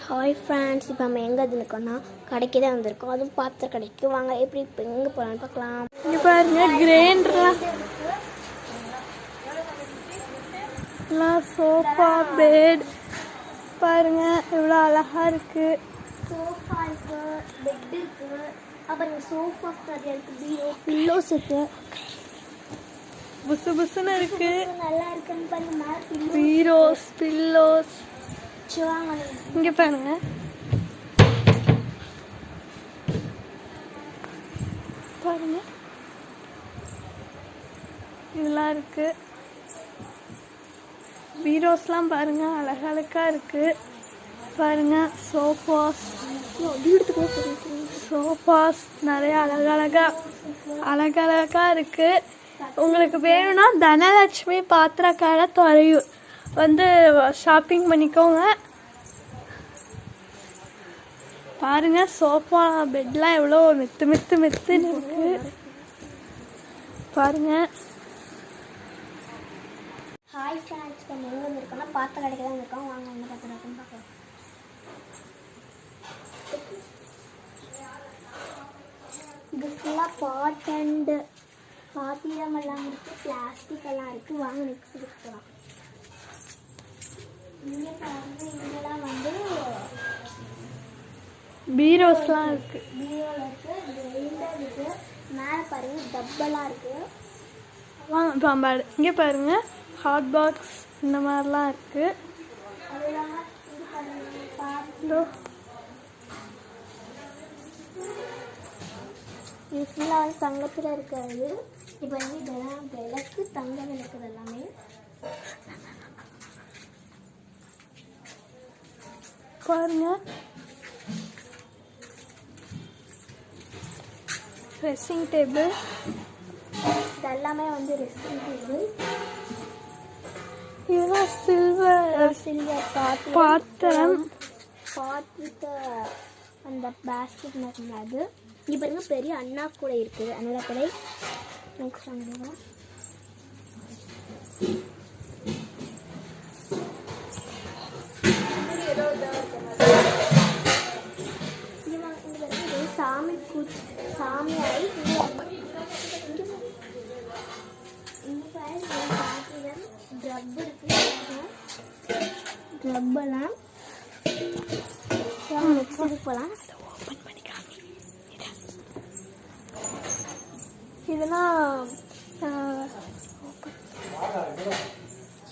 Hi friends, இப்போ நம்ம எங்கே இருக்கோம்னா கடைக்கு தான் வந்திருக்கோம். அதுவும் பாத்திர கடைக்கு. வாங்க எப்படி இப்போ எங்கே போகலான்னு பார்க்கலாம். இங்கே பாருங்க, கிரைண்டர்லாம், சோஃபா, பெட் பாருங்க எவ்வளோ அழகா இருக்கு. சோஃபா இருக்கு, பெட் இருக்கு, அப்புறம் சோஃபா நிறைய இருக்கு, பீரோ, பில்லோஸ் இருக்கு, புசு புசுன்னு இருக்கு. நல்லா இருக்குன்னு பாருங்க. Bureaus, pillows. இங்க பாருங்க, பாருங்க இதெல்லாம் இருக்கு. பீரோஸ்லாம் பாருங்க அழகழகா இருக்கு. பாருங்க சோஃபாஸ் நிறைய அழகழகா இருக்கு. உங்களுக்கு வேணும்னா தனலட்சுமி பாத்திரக்கடை துறையூர் வந்து ஷாப்பிங் பண்ணிக்கோங்க. பாருங்க சோஃபா, பெட்லாம் எவ்வளோ மெத்துன்னு இருக்கு பாருங்க. ஹாய் ஃப்ரெண்ட்ஸ், இப்போ எங்கே வந்திருக்கோம்னா பாத்திர கடைக்கு தான் இருக்கோம். வாங்க என்ன பாத்திரம் பார்க்கலாம். இது ஃபுல்லாக பாட் அண்டு பாத்திரம் எல்லாம் இருக்குது, பிளாஸ்டிக் எல்லாம் இருக்குது. வாங்க நெக்ஸ்ட் இருக்கலாம். இங்கே பாருங்க, இங்கெல்லாம் வந்து பீரோஸ்லாம் இருக்கு. பீரோவில் இருக்குது, கிரைண்டர் இருக்குது, மேலே பாருங்க டப்பெல்லாம் இருக்குது. வாங்க இங்கே பாருங்க, ஹாட் பாக்ஸ் இந்த மாதிரிலாம் இருக்கு. அதெல்லாம் இது பாருங்க, பாத்திரம். இது ஃபுல்லாக வந்து தங்கத்தில் இருக்கிறது. இப்போ வந்து இதெல்லாம் விளக்கு, தங்க விளக்குது எல்லாமே. பாருங்க ட்ரெஸ்ஸிங் டேபிள், இதெல்லாமே வந்து ட்ரெஸ்ஸிங் டேபிள். இதெல்லாம் சில்வர் பாத்திரம், பாட் வித் அந்த பேஸ்கெட் மாதிரி. அது இங்கே பாருங்க, பெரிய அண்ணா கூடை இருக்குது. அண்ணா கூடை நெக்ஸ்ட் வாங்கிடுவோம். சாமி ஆகி ட்ரப் இருக்கு, ட்ரப்பெல்லாம் போகலாம். இதெல்லாம்